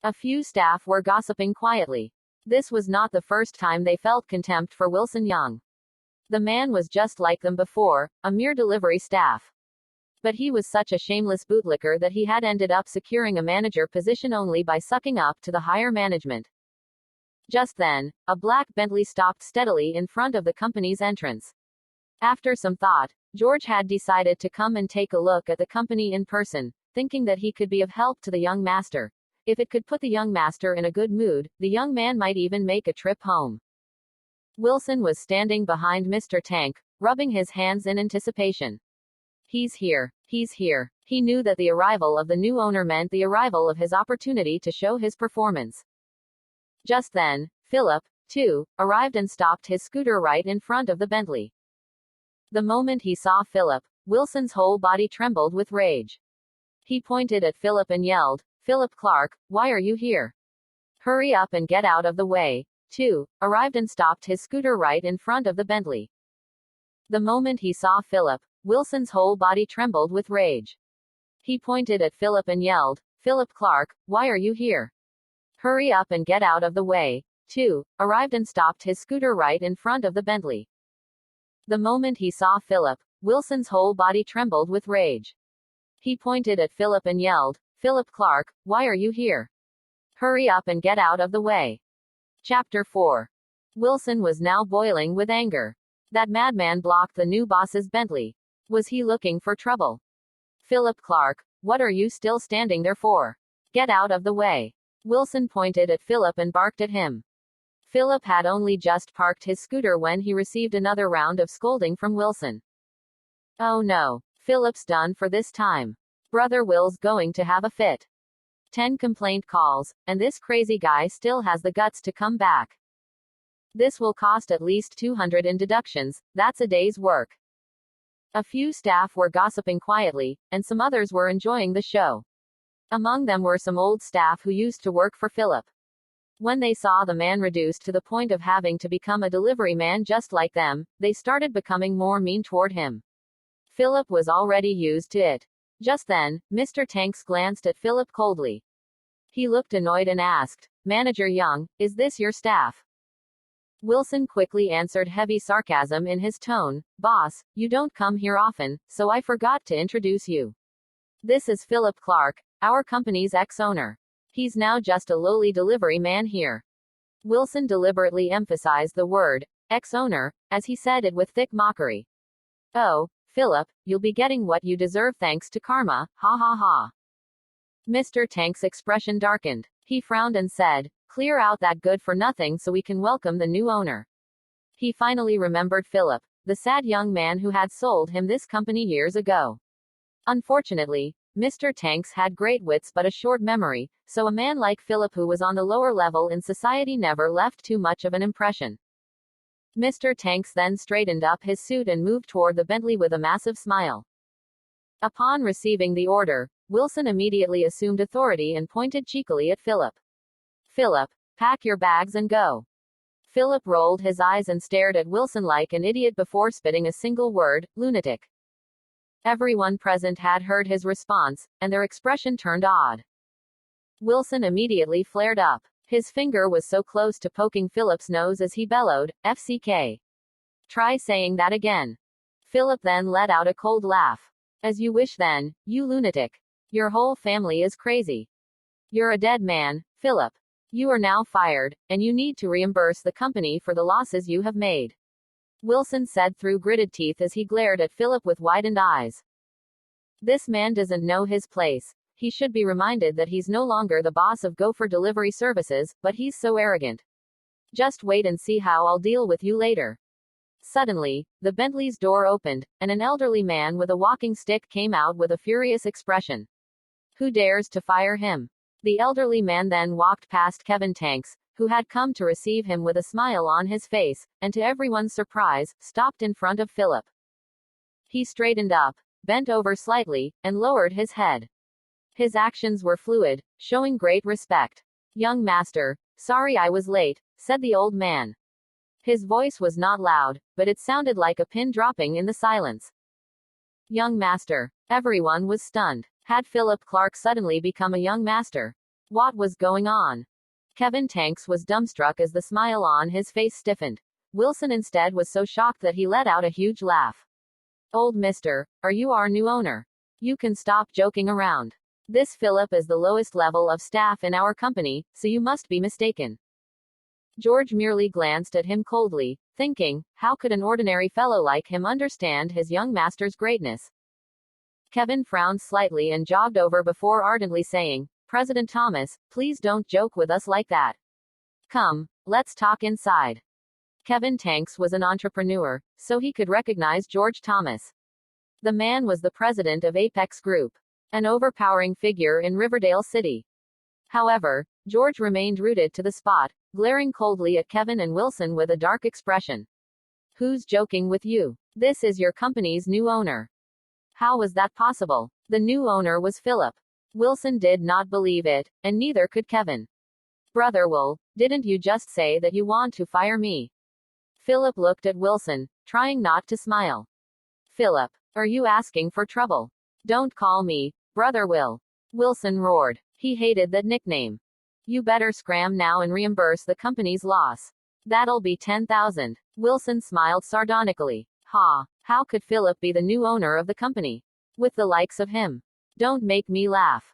A few staff were gossiping quietly. This was not the first time they felt contempt for Wilson Young. The man was just like them before, a mere delivery staff. But he was such a shameless bootlicker that he had ended up securing a manager position only by sucking up to the higher management. Just then, a black Bentley stopped steadily in front of the company's entrance. After some thought, George had decided to come and take a look at the company in person, thinking that he could be of help to the young master. If it could put the young master in a good mood, the young man might even make a trip home. Wilson was standing behind Mr. Tank, rubbing his hands in anticipation. He's here. He's here. He knew that the arrival of the new owner meant the arrival of his opportunity to show his performance. Just then, Philip, too, arrived and stopped his scooter right in front of the Bentley. The moment he saw Philip, Wilson's whole body trembled with rage. He pointed at Philip and yelled, "Philip Clark, why are you here? Hurry up and get out of the way," too, arrived and stopped his scooter right in front of the Bentley. The moment he saw Philip, Wilson's whole body trembled with rage. He pointed at Philip and yelled, "Philip Clark, why are you here? Hurry up and get out of the way," too, arrived and stopped his scooter right in front of the Bentley. The moment he saw Philip, Wilson's whole body trembled with rage. He pointed at Philip and yelled, "Philip Clark, why are you here? Hurry up and get out of the way." Chapter 4. Wilson was now boiling with anger. That madman blocked the new boss's Bentley. Was he looking for trouble? "Philip Clark, what are you still standing there for? Get out of the way." Wilson pointed at Philip and barked at him. Philip had only just parked his scooter when he received another round of scolding from Wilson. Oh no, Philip's done for this time. Brother Will's going to have a fit. 10 complaint calls, and this crazy guy still has the guts to come back. This will cost at least 200 in deductions, that's a day's work. A few staff were gossiping quietly, and some others were enjoying the show. Among them were some old staff who used to work for Philip. When they saw the man reduced to the point of having to become a delivery man just like them, they started becoming more mean toward him. Philip was already used to it. Just then, Mr. Tanks glanced at Philip coldly. He looked annoyed and asked, "Manager Young, is this your staff?" Wilson quickly answered, heavy sarcasm in his tone, "Boss, you don't come here often, so I forgot to introduce you. This is Philip Clark, our company's ex-owner. He's now just a lowly delivery man here." Wilson deliberately emphasized the word, ex-owner, as he said it with thick mockery. "Oh, Philip, you'll be getting what you deserve thanks to karma, ha ha ha." Mr. Tank's expression darkened. He frowned and said, "Clear out that good for nothing so we can welcome the new owner." He finally remembered Philip, the sad young man who had sold him this company years ago. Unfortunately, Mr. Tanks had great wits but a short memory, so a man like Philip who was on the lower level in society never left too much of an impression. Mr. Tanks then straightened up his suit and moved toward the Bentley with a massive smile. Upon receiving the order, Wilson immediately assumed authority and pointed cheekily at Philip. "Philip, pack your bags and go." Philip rolled his eyes and stared at Wilson like an idiot before spitting a single word, "Lunatic." Everyone present had heard his response, and their expression turned odd. Wilson immediately flared up. His finger was so close to poking Philip's nose as he bellowed, "FCK. Try saying that again." Philip then let out a cold laugh. "As you wish then, you lunatic. Your whole family is crazy. You're a dead man, Philip. You are now fired, and you need to reimburse the company for the losses you have made," Wilson said through gritted teeth as he glared at Philip with widened eyes. "This man doesn't know his place. He should be reminded that he's no longer the boss of Gopher Delivery Services, but he's so arrogant. Just wait and see how I'll deal with you later." Suddenly, the Bentley's door opened, and an elderly man with a walking stick came out with a furious expression. "Who dares to fire him?" The elderly man then walked past Kevin Tanks, who had come to receive him with a smile on his face, and to everyone's surprise, stopped in front of Philip. He straightened up, bent over slightly, and lowered his head. His actions were fluid, showing great respect. "Young master, sorry I was late," said the old man. His voice was not loud, but it sounded like a pin dropping in the silence. Young master. Everyone was stunned. Had Philip Clark suddenly become a young master? What was going on? Kevin Tanks was dumbstruck as the smile on his face stiffened. Wilson instead was so shocked that he let out a huge laugh. Old mister, are you our new owner? You can stop joking around. This Philip is the lowest level of staff in our company, so you must be mistaken. George merely glanced at him coldly, thinking, how could an ordinary fellow like him understand his young master's greatness? Kevin frowned slightly and jogged over before ardently saying, President Thomas, please don't joke with us like that. Come, let's talk inside. Kevin Tanks was an entrepreneur, so he could recognize George Thomas. The man was the president of Apex Group, an overpowering figure in Riverdale City. However, George remained rooted to the spot, glaring coldly at Kevin and Wilson with a dark expression. Who's joking with you? This is your company's new owner. How was that possible? The new owner was Philip. Wilson did not believe it, and neither could Kevin. Brother Will, didn't you just say that you want to fire me? Philip looked at Wilson, trying not to smile. Philip, are you asking for trouble? Don't call me Brother Will. Wilson roared. He hated that nickname. You better scram now and reimburse the company's loss. That'll be 10,000. Wilson smiled sardonically. Ha, how could Philip be the new owner of the company? With the likes of him. Don't make me laugh.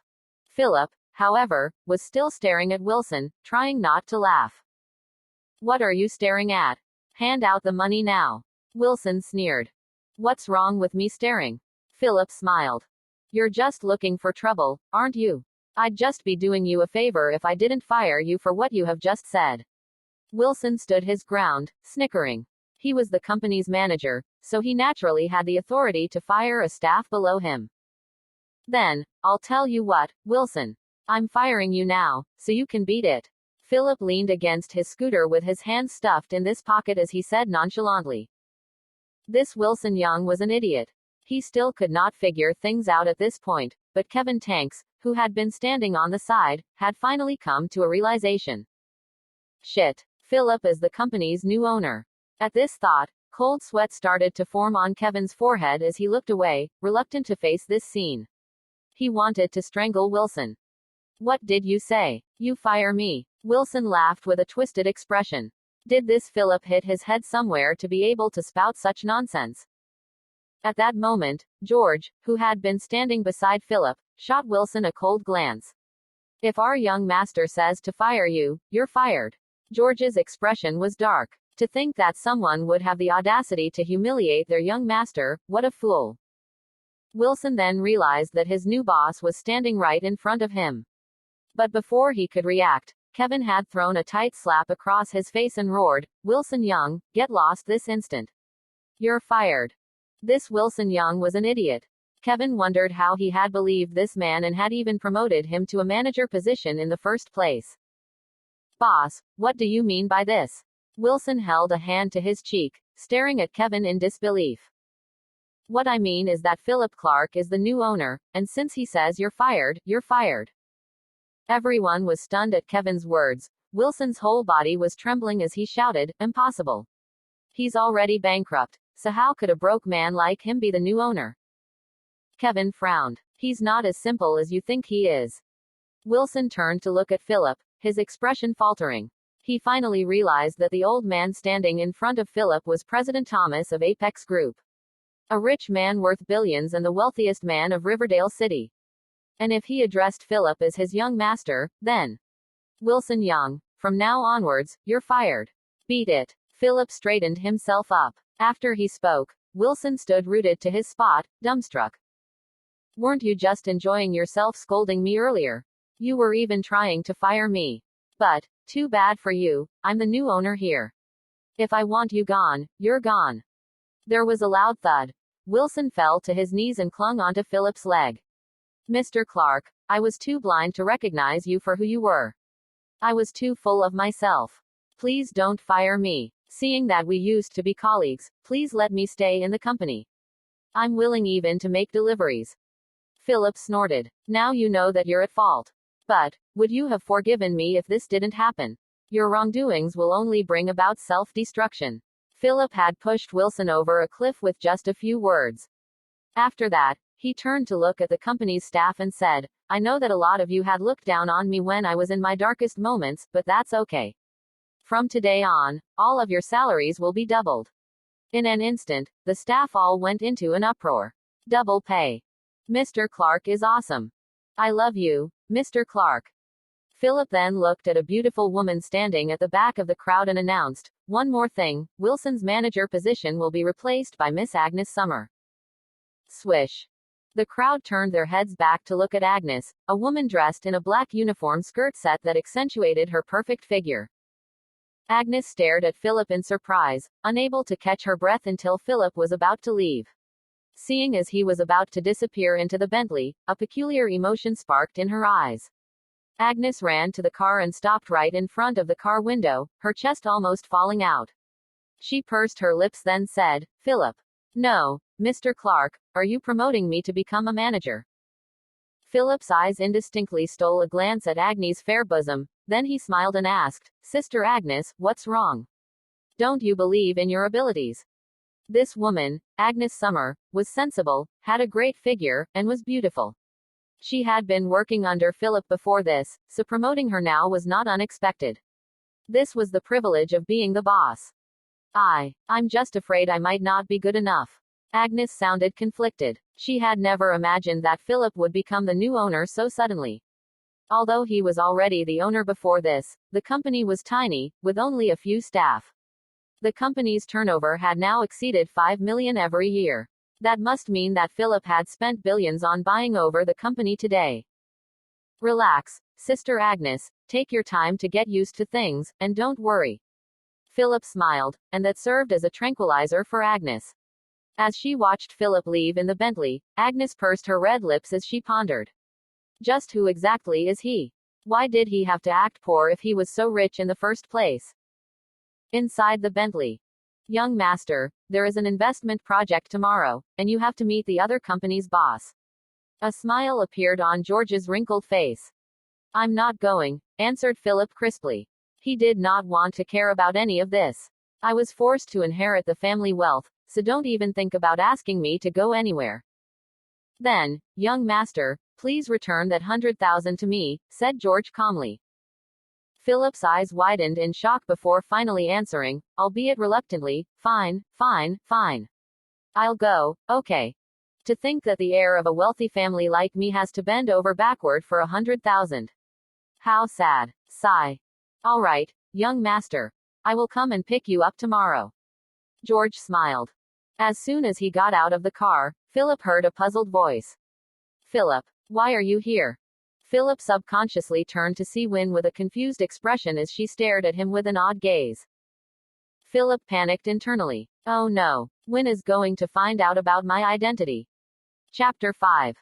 Philip, however, was still staring at Wilson, trying not to laugh. What are you staring at? Hand out the money now. Wilson sneered. What's wrong with me staring? Philip smiled. You're just looking for trouble, aren't you? I'd just be doing you a favor if I didn't fire you for what you have just said. Wilson stood his ground, snickering. He was the company's manager, so he naturally had the authority to fire a staff below him. Then, I'll tell you what, Wilson. I'm firing you now, so you can beat it. Philip leaned against his scooter with his hands stuffed in this pocket as he said nonchalantly. This Wilson Young was an idiot. He still could not figure things out at this point, but Kevin Tanks, who had been standing on the side, had finally come to a realization. Shit. Philip is the company's new owner. At this thought, cold sweat started to form on Kevin's forehead as he looked away, reluctant to face this scene. He wanted to strangle Wilson. What did you say? You fire me. Wilson laughed with a twisted expression. Did this Philip hit his head somewhere to be able to spout such nonsense? At that moment, George, who had been standing beside Philip, shot Wilson a cold glance. If our young master says to fire you, you're fired. George's expression was dark. To think that someone would have the audacity to humiliate their young master, what a fool. Wilson then realized that his new boss was standing right in front of him. But before he could react, Kevin had thrown a tight slap across his face and roared, Wilson Young, get lost this instant. You're fired. This Wilson Young was an idiot. Kevin wondered how he had believed this man and had even promoted him to a manager position in the first place. Boss, what do you mean by this? Wilson held a hand to his cheek, staring at Kevin in disbelief. What I mean is that Philip Clark is the new owner, and since he says you're fired, you're fired. Everyone was stunned at Kevin's words. Wilson's whole body was trembling as he shouted, impossible. He's already bankrupt, so how could a broke man like him be the new owner? Kevin frowned. He's not as simple as you think he is. Wilson turned to look at Philip, his expression faltering. He finally realized that the old man standing in front of Philip was President Thomas of Apex Group. A rich man worth billions and the wealthiest man of Riverdale City. And if he addressed Philip as his young master, then, Wilson Young, from now onwards, you're fired. Beat it. Philip straightened himself up. After he spoke, Wilson stood rooted to his spot, dumbstruck. Weren't you just enjoying yourself scolding me earlier? You were even trying to fire me. But, too bad for you, I'm the new owner here. If I want you gone, you're gone. There was a loud thud. Wilson fell to his knees and clung onto Philip's leg. Mr. Clark, I was too blind to recognize you for who you were. I was too full of myself. Please don't fire me. Seeing that we used to be colleagues, please let me stay in the company. I'm willing even to make deliveries. Philip snorted. Now you know that you're at fault. But, would you have forgiven me if this didn't happen? Your wrongdoings will only bring about self-destruction. Philip had pushed Wilson over a cliff with just a few words. After that, he turned to look at the company's staff and said, I know that a lot of you had looked down on me when I was in my darkest moments, but that's okay. From today on, all of your salaries will be doubled. In an instant, the staff all went into an uproar. Double pay. Mr. Clark is awesome. I love you, Mr. Clark. Philip then looked at a beautiful woman standing at the back of the crowd and announced, one more thing, Wilson's manager position will be replaced by Miss Agnes Summer. Swish. The crowd turned their heads back to look at Agnes, a woman dressed in a black uniform skirt set that accentuated her perfect figure. Agnes stared at Philip in surprise, unable to catch her breath until Philip was about to leave. Seeing as he was about to disappear into the Bentley, a peculiar emotion sparked in her eyes. Agnes ran to the car and stopped right in front of the car window, her chest almost falling out. She pursed her lips then said, Philip. No, Mr. Clark, are you promoting me to become a manager? Philip's eyes indistinctly stole a glance at Agnes' fair bosom, then he smiled and asked, Sister Agnes, what's wrong? Don't you believe in your abilities? This woman, Agnes Summer, was sensible, had a great figure, and was beautiful. She had been working under Philip before this, so promoting her now was not unexpected. This was the privilege of being the boss. I'm just afraid I might not be good enough. Agnes sounded conflicted. She had never imagined that Philip would become the new owner so suddenly. Although he was already the owner before this, the company was tiny, with only a few staff. The company's turnover had now exceeded 5 million every year. That must mean that Philip had spent billions on buying over the company today. Relax, Sister Agnes, take your time to get used to things, and don't worry. Philip smiled, and that served as a tranquilizer for Agnes. As she watched Philip leave in the Bentley, Agnes pursed her red lips as she pondered. Just who exactly is he? Why did he have to act poor if he was so rich in the first place? Inside the Bentley. Young master, there is an investment project tomorrow, and you have to meet the other company's boss. A smile appeared on George's wrinkled face. I'm not going, answered Philip crisply. He did not want to care about any of this. I was forced to inherit the family wealth, so don't even think about asking me to go anywhere. Then, young master, please return that 100,000 to me, said George calmly. Philip's eyes widened in shock before finally answering, albeit reluctantly, fine. I'll go, okay. To think that the heir of a wealthy family like me has to bend over backward for 100,000. How sad. Sigh. All right, young master. I will come and pick you up tomorrow. George smiled. As soon as he got out of the car, Philip heard a puzzled voice. Philip, why are you here? Philip subconsciously turned to see Wynn with a confused expression as she stared at him with an odd gaze. Philip panicked internally. Oh no, Wynn is going to find out about my identity. Chapter 5.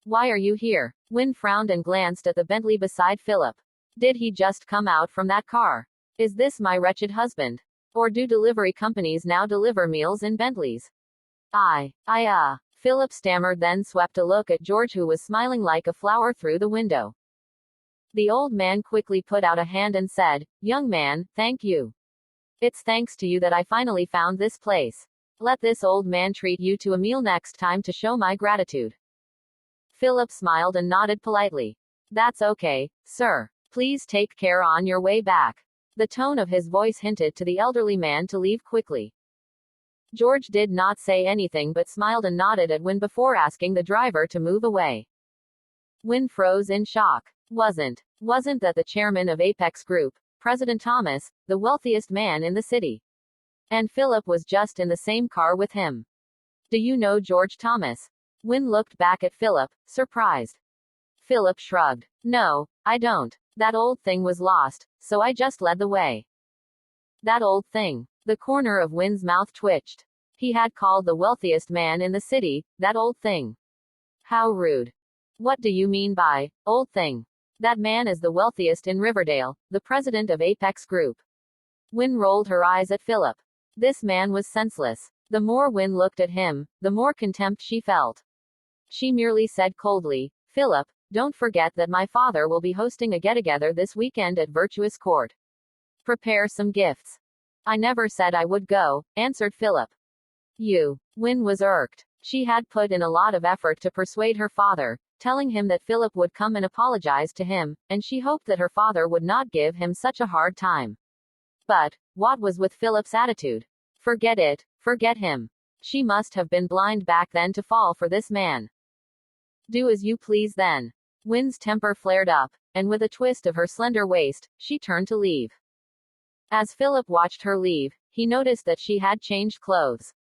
Why are you here? Wynn frowned and glanced at the Bentley beside Philip. Did he just come out from that car? Is this my wretched husband? Or do delivery companies now deliver meals in Bentleys? Philip stammered, then swept a look at George, who was smiling like a flower through the window. The old man quickly put out a hand and said, Young man, thank you. It's thanks to you that I finally found this place. Let this old man treat you to a meal next time to show my gratitude. Philip smiled and nodded politely. That's okay, sir. Please take care on your way back. The tone of his voice hinted to the elderly man to leave quickly. George did not say anything but smiled and nodded at Wynn before asking the driver to move away. Wynn froze in shock. Wasn't that the chairman of Apex Group, President Thomas, the wealthiest man in the city? And Philip was just in the same car with him. Do you know George Thomas? Wynn looked back at Philip, surprised. Philip shrugged. No, I don't. That old thing was lost, so I just led the way. That old thing. The corner of Wynn's mouth twitched. He had called the wealthiest man in the city, that old thing. How rude. What do you mean by, old thing? That man is the wealthiest in Riverdale, the president of Apex Group. Wynn rolled her eyes at Philip. This man was senseless. The more Wynn looked at him, the more contempt she felt. She merely said coldly, Philip, don't forget that my father will be hosting a get-together this weekend at Virtuous Court. Prepare some gifts. I never said I would go, answered Philip. Wynn was irked. She had put in a lot of effort to persuade her father, telling him that Philip would come and apologize to him, and she hoped that her father would not give him such a hard time. But, what was with Philip's attitude? Forget it, forget him. She must have been blind back then to fall for this man. Do as you please then. Wynn's temper flared up, and with a twist of her slender waist, she turned to leave. As Philip watched her leave, he noticed that she had changed clothes.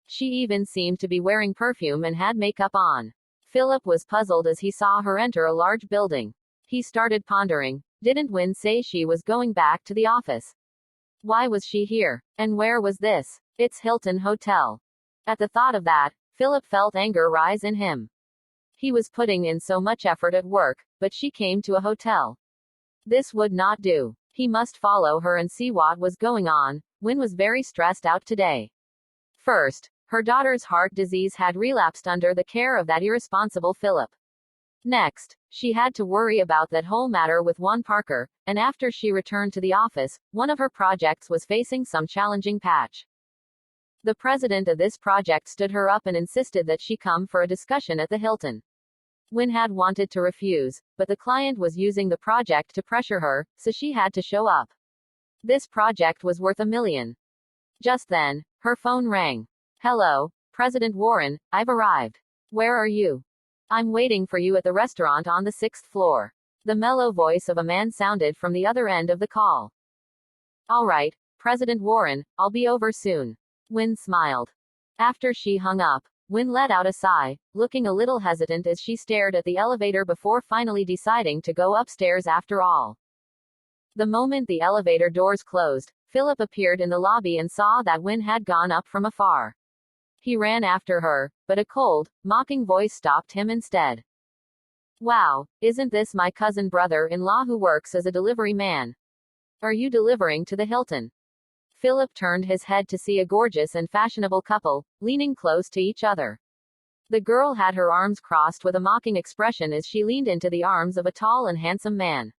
She even seemed to be wearing perfume and had makeup on. Philip was puzzled as he saw her enter a large building. He started pondering, didn't Wynn say she was going back to the office? Why was she here? And where was this? It's Hilton Hotel. At the thought of that, Philip felt anger rise in him. He was putting in so much effort at work, but she came to a hotel. This would not do. He must follow her and see what was going on. Wynn was very stressed out today. First, her daughter's heart disease had relapsed under the care of that irresponsible Philip. Next, she had to worry about that whole matter with Juan Parker, and after she returned to the office, one of her projects was facing some challenging patch. The president of this project stood her up and insisted that she come for a discussion at the Hilton. Wynn had wanted to refuse, but the client was using the project to pressure her, so she had to show up. This project was worth $1 million. Just then, her phone rang. Hello, President Warren, I've arrived. Where are you? I'm waiting for you at the restaurant on the 6th floor. The mellow voice of a man sounded from the other end of the call. All right, President Warren, I'll be over soon. Wynn smiled. After she hung up, Wynn let out a sigh, looking a little hesitant as she stared at the elevator before finally deciding to go upstairs after all. The moment the elevator doors closed, Philip appeared in the lobby and saw that Wynn had gone up from afar. He ran after her, but a cold, mocking voice stopped him instead. Wow, isn't this my cousin brother-in-law who works as a delivery man? Are you delivering to the Hilton? Philip turned his head to see a gorgeous and fashionable couple, leaning close to each other. The girl had her arms crossed with a mocking expression as she leaned into the arms of a tall and handsome man.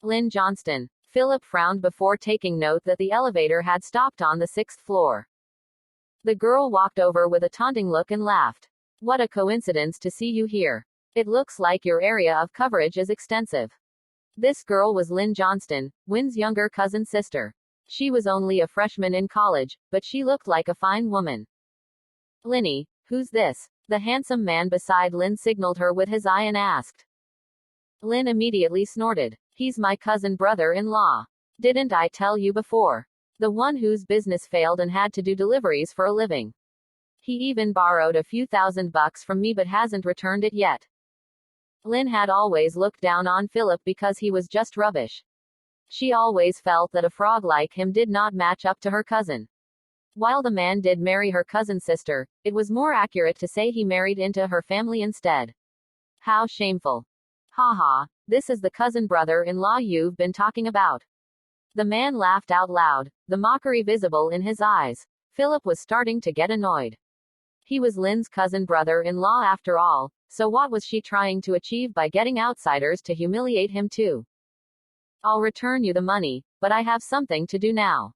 Lynn Johnston. Philip frowned before taking note that the elevator had stopped on the 6th floor. The girl walked over with a taunting look and laughed. What a coincidence to see you here. It looks like your area of coverage is extensive. This girl was Lynn Johnston, Wynn's younger cousin's sister. She was only a freshman in college, but she looked like a fine woman. Linny, who's this? The handsome man beside Lynn signaled her with his eye and asked. Lynn immediately snorted. He's my cousin brother-in-law. Didn't I tell you before? The one whose business failed and had to do deliveries for a living. He even borrowed a few $1,000 from me but hasn't returned it yet. Lynn had always looked down on Philip because he was just rubbish. She always felt that a frog like him did not match up to her cousin. While the man did marry her cousin's sister, it was more accurate to say he married into her family instead. How shameful. Ha ha, this is the cousin brother-in-law you've been talking about. The man laughed out loud, the mockery visible in his eyes. Philip was starting to get annoyed. He was Lynn's cousin brother-in-law after all, so what was she trying to achieve by getting outsiders to humiliate him too? I'll return you the money, but I have something to do now.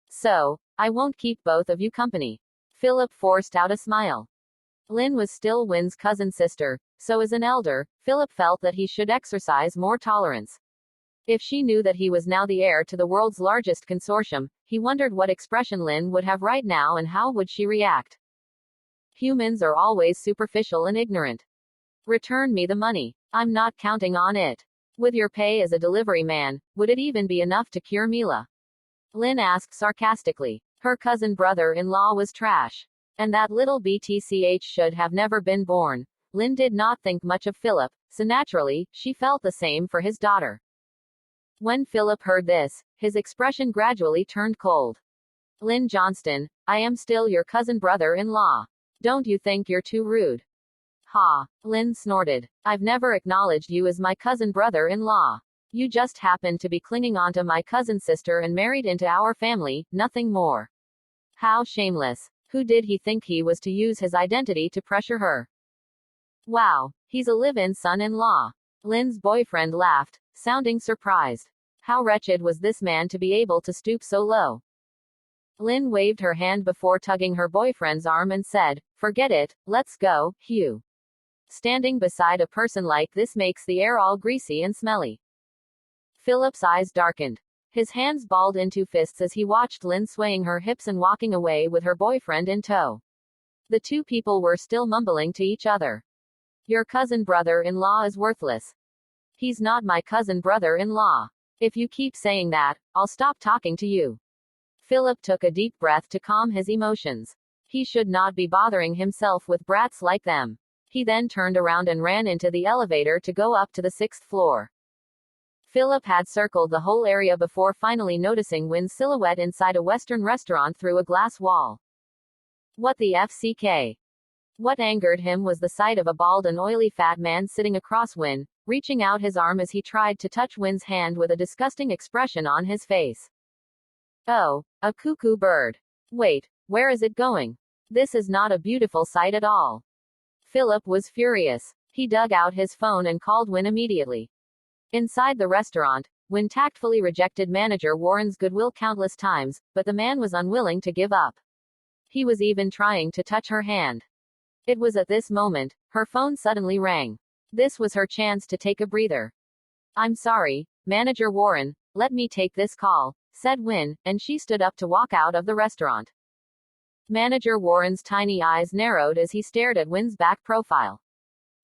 So, I won't keep both of you company. Philip forced out a smile. Lynn was still Wynn's cousin's sister, so as an elder, Philip felt that he should exercise more tolerance. If she knew that he was now the heir to the world's largest consortium, he wondered what expression Lynn would have right now and how would she react. Humans are always superficial and ignorant. Return me the money. I'm not counting on it. With your pay as a delivery man, would it even be enough to cure Mila? Lynn asked sarcastically. Her cousin brother-in-law was trash. And that little BTCH should have never been born. Lynn did not think much of Philip, so naturally, she felt the same for his daughter. When Philip heard this, his expression gradually turned cold. Lynn Johnston, I am still your cousin brother-in-law. Don't you think you're too rude? Ha! Lynn snorted. I've never acknowledged you as my cousin brother-in-law. You just happen to be clinging onto my cousin's sister and married into our family, nothing more. How shameless. Who did he think he was to use his identity to pressure her? Wow, he's a live-in son-in-law. Lynn's boyfriend laughed, sounding surprised. How wretched was this man to be able to stoop so low? Lynn waved her hand before tugging her boyfriend's arm and said, Forget it, let's go, Hugh. Standing beside a person like this makes the air all greasy and smelly. Philip's eyes darkened. His hands balled into fists as he watched Lynn swaying her hips and walking away with her boyfriend in tow. The two people were still mumbling to each other. Your cousin brother-in-law is worthless. He's not my cousin brother-in-law. If you keep saying that, I'll stop talking to you. Philip took a deep breath to calm his emotions. He should not be bothering himself with brats like them. He then turned around and ran into the elevator to go up to the 6th floor. Philip had circled the whole area before finally noticing Wynn's silhouette inside a Western restaurant through a glass wall. What the FCK? What angered him was the sight of a bald and oily fat man sitting across Wynn, reaching out his arm as he tried to touch Wynn's hand with a disgusting expression on his face. Oh, a cuckoo bird. Wait, where is it going? This is not a beautiful sight at all. Philip was furious. He dug out his phone and called Wynn immediately. Inside the restaurant, Wynn tactfully rejected manager Warren's goodwill countless times, but the man was unwilling to give up. He was even trying to touch her hand. It was at this moment, her phone suddenly rang. This was her chance to take a breather. I'm sorry, Manager Warren, let me take this call, said Wynn, and she stood up to walk out of the restaurant. Manager Warren's tiny eyes narrowed as he stared at Wynn's back profile.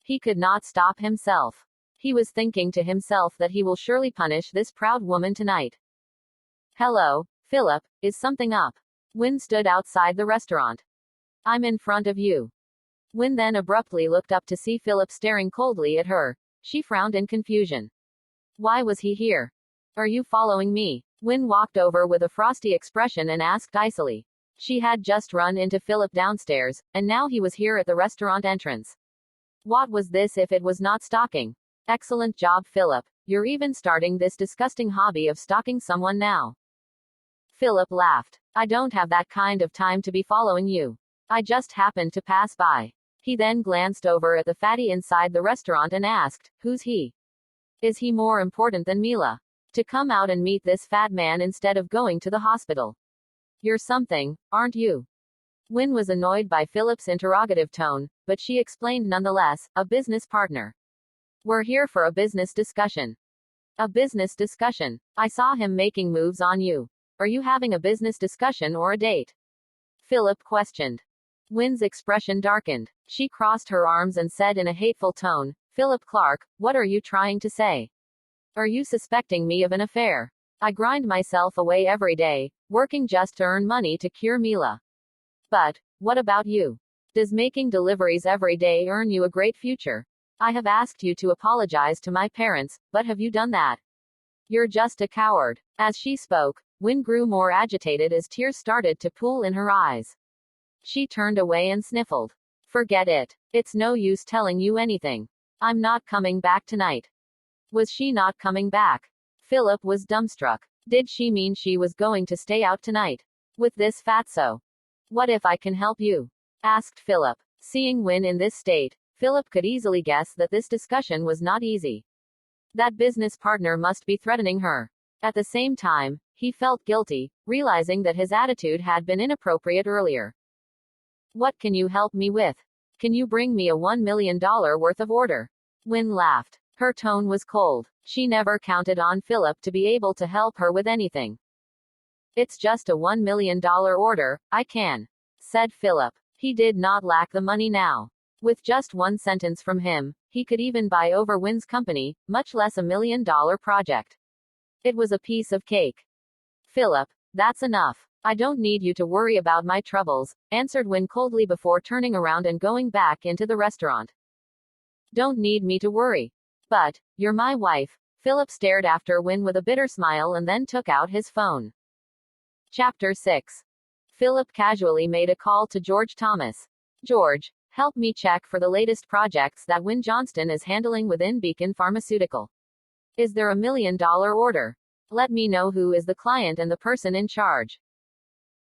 He could not stop himself. He was thinking to himself that he will surely punish this proud woman tonight. Hello, Philip, is something up? Wynn stood outside the restaurant. I'm in front of you. Wynn then abruptly looked up to see Philip staring coldly at her. She frowned in confusion. Why was he here? Are you following me? Wynn walked over with a frosty expression and asked icily. She had just run into Philip downstairs, and now he was here at the restaurant entrance. What was this if it was not stalking? Excellent job, Philip. You're even starting this disgusting hobby of stalking someone now. Philip laughed. I don't have that kind of time to be following you. I just happened to pass by. He then glanced over at the fatty inside the restaurant and asked, who's he? Is he more important than Mila? To come out and meet this fat man instead of going to the hospital. You're something, aren't you? Wynn was annoyed by Philip's interrogative tone, but she explained nonetheless, a business partner. We're here for a business discussion. A business discussion. I saw him making moves on you. Are you having a business discussion or a date? Philip questioned. Wynn's expression darkened. She crossed her arms and said in a hateful tone, Philip Clark, what are you trying to say? Are you suspecting me of an affair? I grind myself away every day, working just to earn money to cure Mila. But, what about you? Does making deliveries every day earn you a great future? I have asked you to apologize to my parents, but have you done that? You're just a coward. As she spoke, Wynn grew more agitated as tears started to pool in her eyes. She turned away and sniffled. Forget it. It's no use telling you anything. I'm not coming back tonight. Was she not coming back? Philip was dumbstruck. Did she mean she was going to stay out tonight? With this fatso? What if I can help you? Asked Philip. Seeing Wynn in this state, Philip could easily guess that this discussion was not easy. That business partner must be threatening her. At the same time, he felt guilty, realizing that his attitude had been inappropriate earlier. What can you help me with? Can you bring me a $1 million worth of order? Wynn laughed. Her tone was cold. She never counted on Philip to be able to help her with anything. It's just a $1 million order, I can, said Philip. He did not lack the money now. With just one sentence from him, he could even buy over Wynn's company, much less a $1 million project. It was a piece of cake. Philip, that's enough. I don't need you to worry about my troubles, answered Wynn coldly before turning around and going back into the restaurant. Don't need me to worry. But, you're my wife. Philip stared after Wynn with a bitter smile and then took out his phone. Chapter 6. Philip casually made a call to George Thomas. George, help me check for the latest projects that Wynn Johnston is handling within Beacon Pharmaceutical. Is there a $1 million order? Let me know who is the client and the person in charge.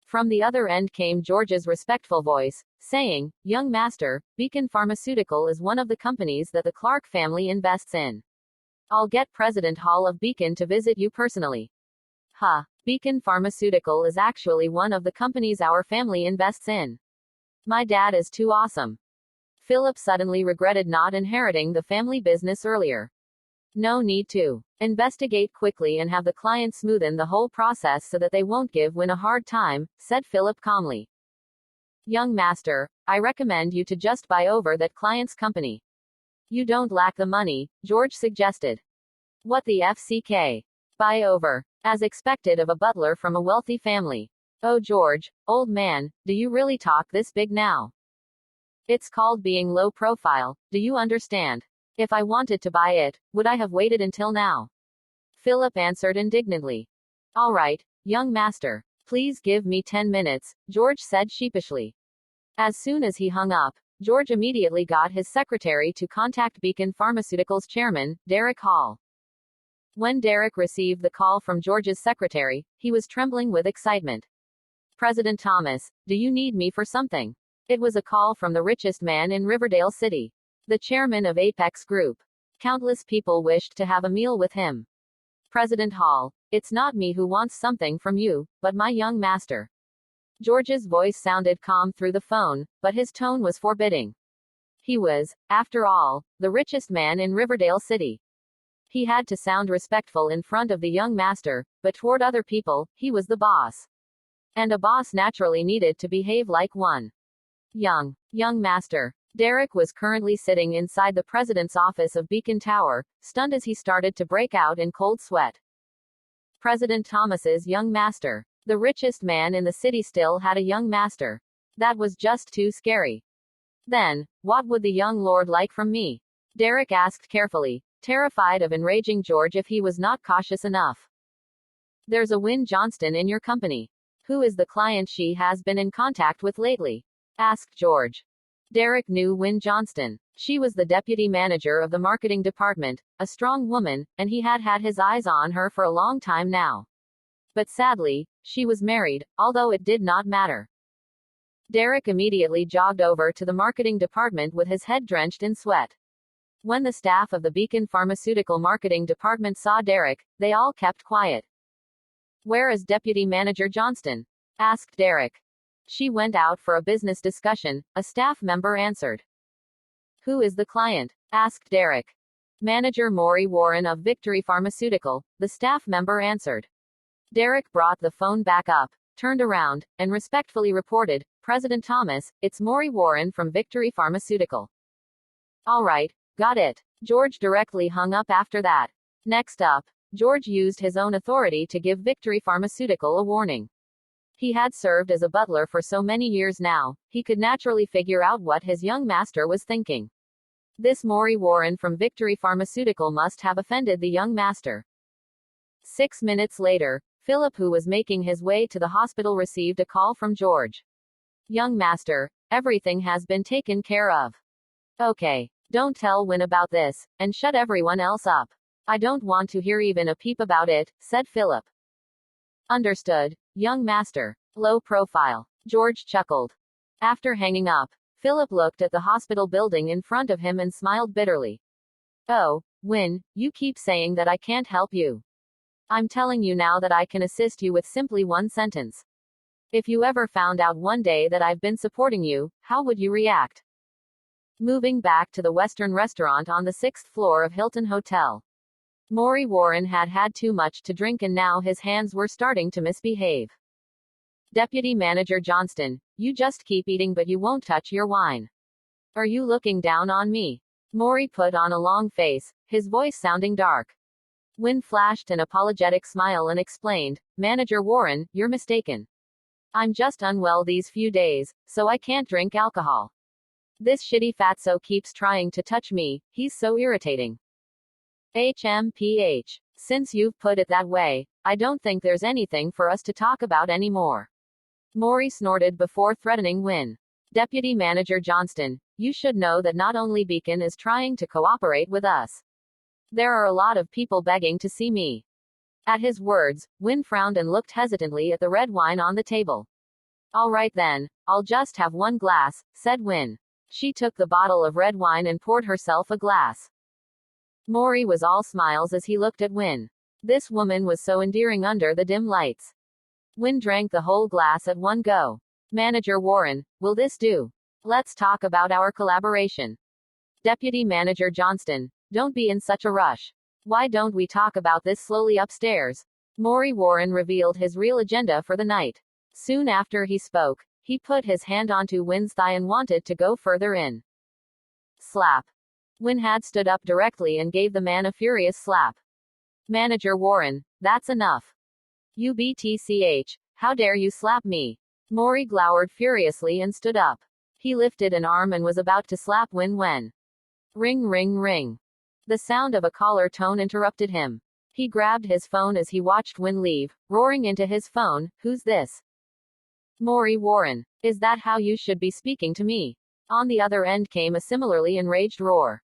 From the other end came George's respectful voice, saying, Young master, Beacon Pharmaceutical is one of the companies that the Clark family invests in. I'll get President Hall of Beacon to visit you personally. Beacon Pharmaceutical is actually one of the companies our family invests in. My dad is too awesome. Philip suddenly regretted not inheriting the family business earlier. No need to. Investigate quickly and have the client smoothen the whole process so that they won't give Wynn a hard time, said Philip calmly. Young master, I recommend you to just buy over that client's company. You don't lack the money, George suggested. What the FCK? Buy over. As expected of a butler from a wealthy family. Oh George, old man, do you really talk this big now? It's called being low profile, do you understand? If I wanted to buy it, would I have waited until now? Philip answered indignantly. All right, young master. Please give me 10 minutes, George said sheepishly. As soon as he hung up, George immediately got his secretary to contact Beacon Pharmaceuticals chairman, Derek Hall. When Derek received the call from George's secretary, he was trembling with excitement. President Thomas, do you need me for something? It was a call from the richest man in Riverdale City. The chairman of Apex Group. Countless people wished to have a meal with him. President Hall, it's not me who wants something from you, but my young master. George's voice sounded calm through the phone, but his tone was forbidding. He was, after all, the richest man in Riverdale City. He had to sound respectful in front of the young master, but toward other people, he was the boss. And a boss naturally needed to behave like one. Young master. Derek was currently sitting inside the president's office of Beacon Tower, stunned as he started to break out in cold sweat. President Thomas's young master. The richest man in the city still had a young master. That was just too scary. Then, what would the young lord like from me? Derek asked carefully, terrified of enraging George if he was not cautious enough. There's a Wynn Johnston in your company. Who is the client she has been in contact with lately? Asked George. Derek knew Wynn Johnston. She was the deputy manager of the marketing department, a strong woman, and he had had his eyes on her for a long time now. But sadly, she was married, although it did not matter. Derek immediately jogged over to the marketing department with his head drenched in sweat. When the staff of the Beacon Pharmaceutical marketing department saw Derek, they all kept quiet. Where is Deputy Manager Johnston? Asked Derek. She went out for a business discussion, a staff member answered. Who is the client? Asked Derek. Manager Maury Warren of Victory Pharmaceutical, the staff member answered. Derek brought the phone back up, turned around, and respectfully reported, President Thomas, it's Maury Warren from Victory Pharmaceutical. All right, got it. George directly hung up after that. Next up, George used his own authority to give Victory Pharmaceutical a warning. He had served as a butler for so many years now, he could naturally figure out what his young master was thinking. This Maury Warren from Victory Pharmaceutical must have offended the young master. 6 minutes later, Philip, who was making his way to the hospital, received a call from George. Young master, everything has been taken care of. Okay. Don't tell Wynn about this, and shut everyone else up. I don't want to hear even a peep about it, said Philip. Understood, young master. Low profile. George chuckled. After hanging up, Philip looked at the hospital building in front of him and smiled bitterly. Oh, Wynn, you keep saying that I can't help you. I'm telling you now that I can assist you with simply one sentence. If you ever found out one day that I've been supporting you, how would you react? Moving back to the Western restaurant on the 6th floor of Hilton Hotel. Maury Warren had had too much to drink and now his hands were starting to misbehave. Deputy Manager Johnston, you just keep eating but you won't touch your wine. Are you looking down on me? Maury put on a long face, his voice sounding dark. Wynn flashed an apologetic smile and explained, Manager Warren, you're mistaken. I'm just unwell these few days, so I can't drink alcohol. This shitty fatso keeps trying to touch me, he's so irritating. HMPH. Since you've put it that way, I don't think there's anything for us to talk about anymore. Maury snorted before threatening Wynn. Deputy Manager Johnston, you should know that not only Beacon is trying to cooperate with us. There are a lot of people begging to see me. At his words, Wynn frowned and looked hesitantly at the red wine on the table. All right then, I'll just have one glass, said Wynn. She took the bottle of red wine and poured herself a glass. Maury was all smiles as he looked at Wynn. This woman was so endearing under the dim lights. Wynn drank the whole glass at one go. Manager Warren, will this do? Let's talk about our collaboration. Deputy Manager Johnston, don't be in such a rush. Why don't we talk about this slowly upstairs? Maury Warren revealed his real agenda for the night. Soon after he spoke, he put his hand onto Wynn's thigh and wanted to go further in. Slap. Wynn had stood up directly and gave the man a furious slap. Manager Warren, that's enough. You BTCH, how dare you slap me? Maury glowered furiously and stood up. He lifted an arm and was about to slap Wynn when. Ring ring ring. The sound of a caller tone interrupted him. He grabbed his phone as he watched Wynn leave, roaring into his phone, "Who's this?" Maury Warren. Is that how you should be speaking to me? On the other end came a similarly enraged roar.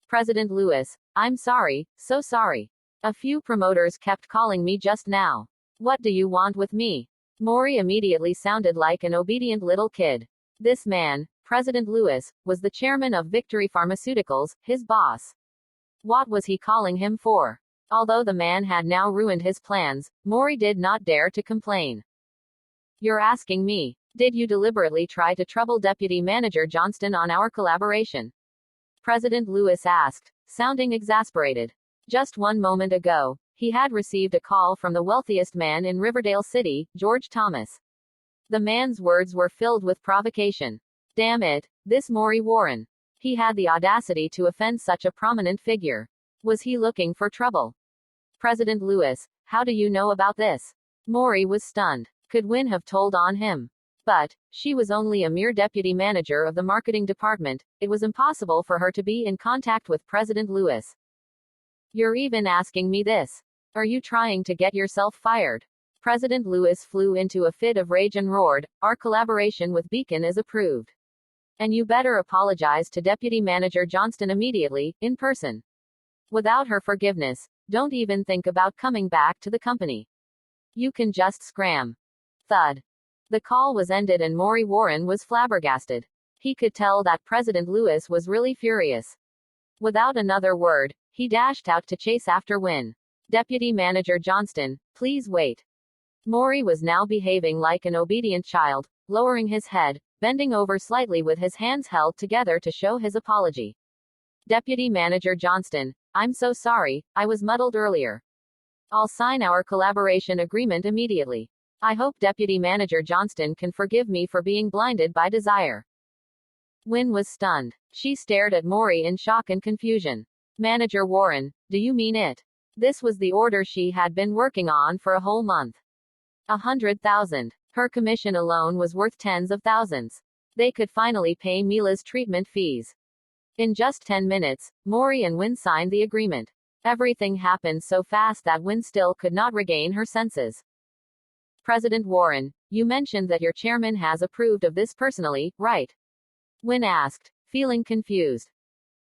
President Lewis. I'm sorry, so sorry. A few promoters kept calling me just now. What do you want with me? Maury immediately sounded like an obedient little kid. This man, President Lewis, was the chairman of Victory Pharmaceuticals, his boss. What was he calling him for? Although the man had now ruined his plans, Maury did not dare to complain. You're asking me, did you deliberately try to trouble Deputy Manager Johnston on our collaboration? President Lewis asked, sounding exasperated. Just one moment ago, he had received a call from the wealthiest man in Riverdale City, George Thomas. The man's words were filled with provocation. Damn it, this Maury Warren. He had the audacity to offend such a prominent figure. Was he looking for trouble? President Lewis, how do you know about this? Maury was stunned. Could Wynn have told on him? But, she was only a mere deputy manager of the marketing department. It was impossible for her to be in contact with President Lewis. You're even asking me this. Are you trying to get yourself fired? President Lewis flew into a fit of rage and roared, our collaboration with Beacon is approved. And you better apologize to Deputy Manager Johnston immediately, in person. Without her forgiveness, don't even think about coming back to the company. You can just scram. Thud. The call was ended and Maury Warren was flabbergasted. He could tell that President Lewis was really furious. Without another word, he dashed out to chase after Wynn. Deputy Manager Johnston, please wait. Maury was now behaving like an obedient child, lowering his head, bending over slightly with his hands held together to show his apology. Deputy Manager Johnston, I'm so sorry, I was muddled earlier. I'll sign our collaboration agreement immediately. I hope Deputy Manager Johnston can forgive me for being blinded by desire. Wynn was stunned. She stared at Maury in shock and confusion. Manager Warren, do you mean it? This was the order she had been working on for a whole month. 100,000. Her commission alone was worth tens of thousands. They could finally pay Mila's treatment fees. In just 10 minutes, Maury and Wynn signed the agreement. Everything happened so fast that Wynn still could not regain her senses. President Warren, you mentioned that your chairman has approved of this personally, right? Wynn asked, feeling confused.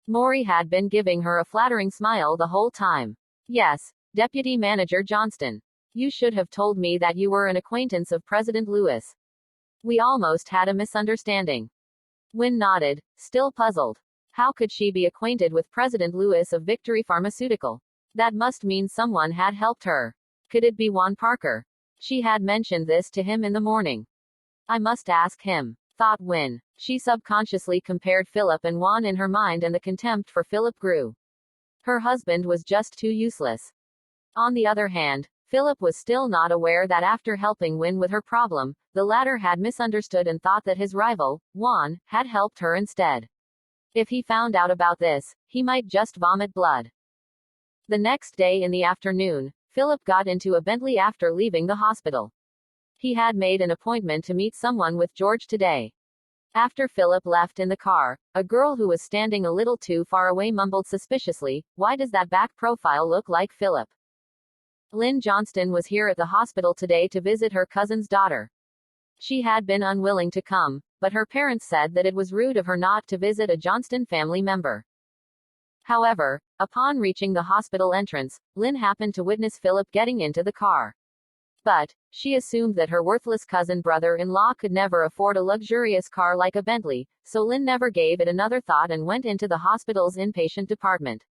Maury had been giving her a flattering smile the whole time. Yes, Deputy Manager Johnston. You should have told me that you were an acquaintance of President Lewis. We almost had a misunderstanding. Wynn nodded, still puzzled. How could she be acquainted with President Lewis of Victory Pharmaceutical? That must mean someone had helped her. Could it be Juan Parker? She had mentioned this to him in the morning. I must ask him, thought Wynn. She subconsciously compared Philip and Juan in her mind and the contempt for Philip grew. Her husband was just too useless. On the other hand, Philip was still not aware that after helping Wynn with her problem, the latter had misunderstood and thought that his rival, Juan, had helped her instead. If he found out about this, he might just vomit blood. The next day in the afternoon, Philip got into a Bentley after leaving the hospital. He had made an appointment to meet someone with George today. After Philip left in the car, a girl who was standing a little too far away mumbled suspiciously, "Why does that back profile look like Philip?" Lynn Johnston was here at the hospital today to visit her cousin's daughter. She had been unwilling to come, but her parents said that it was rude of her not to visit a Johnston family member. However, upon reaching the hospital entrance, Lynn happened to witness Philip getting into the car. But, she assumed that her worthless cousin brother-in-law could never afford a luxurious car like a Bentley, so Lynn never gave it another thought and went into the hospital's inpatient department.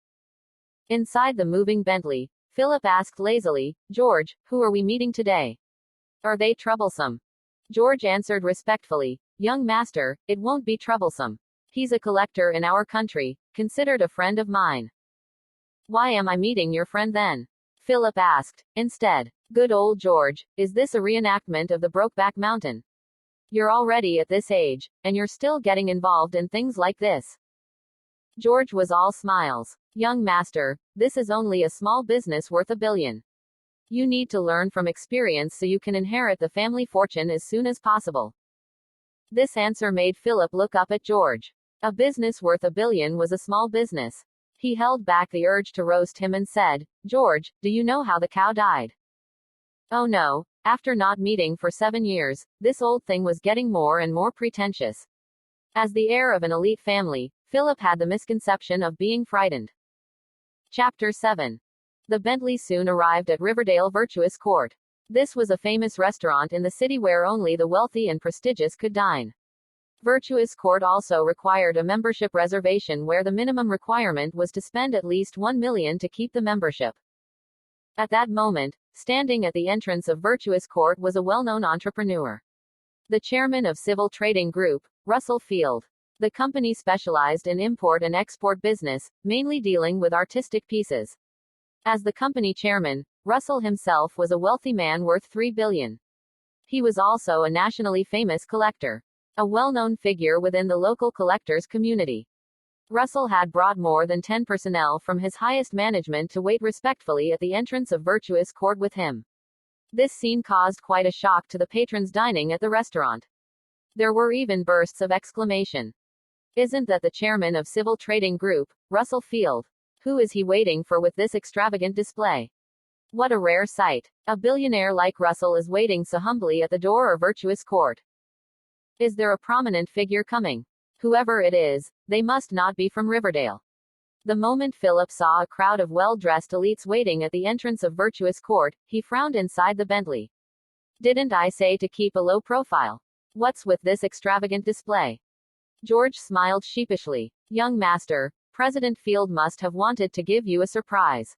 Inside the moving Bentley, Philip asked lazily, "George, who are we meeting today? Are they troublesome?" George answered respectfully, "Young master, it won't be troublesome. He's a collector in our country, considered a friend of mine." "Why am I meeting your friend then?" Philip asked. Instead. "Good old George, is this a reenactment of the Brokeback Mountain? You're already at this age, and you're still getting involved in things like this." George was all smiles. "Young master, this is only a small business worth $1 billion. You need to learn from experience so you can inherit the family fortune as soon as possible." This answer made Philip look up at George. A business worth $1 billion was a small business. He held back the urge to roast him and said, "George, do you know how the cow died?" "Oh no." After not meeting for 7 years, this old thing was getting more and more pretentious. As the heir of an elite family, Philip had the misconception of being frightened. Chapter 7. The Bentley soon arrived at Riverdale Virtuous Court. This was a famous restaurant in the city where only the wealthy and prestigious could dine. Virtuous Court also required a membership reservation where the minimum requirement was to spend at least $1 million to keep the membership. At that moment, standing at the entrance of Virtuous Court was a well-known entrepreneur. The chairman of Civil Trading Group, Russell Field. The company specialized in import and export business, mainly dealing with artistic pieces. As the company chairman, Russell himself was a wealthy man worth $3 billion. He was also a nationally famous collector. A well-known figure within the local collectors community. Russell had brought more than 10 personnel from his highest management to wait respectfully at the entrance of Virtuous Court with him. This scene caused quite a shock to the patrons dining at the restaurant. There were even bursts of exclamation. "Isn't that the chairman of Civil Trading Group, Russell Field? Who is he waiting for with this extravagant display? What a rare sight. A billionaire like Russell is waiting so humbly at the door of Virtuous Court. Is there a prominent figure coming? Whoever it is, they must not be from Riverdale." The moment Philip saw a crowd of well-dressed elites waiting at the entrance of Virtuous Court, he frowned inside the Bentley. "Didn't I say to keep a low profile? What's with this extravagant display?" George smiled sheepishly. "Young master, President Field must have wanted to give you a surprise.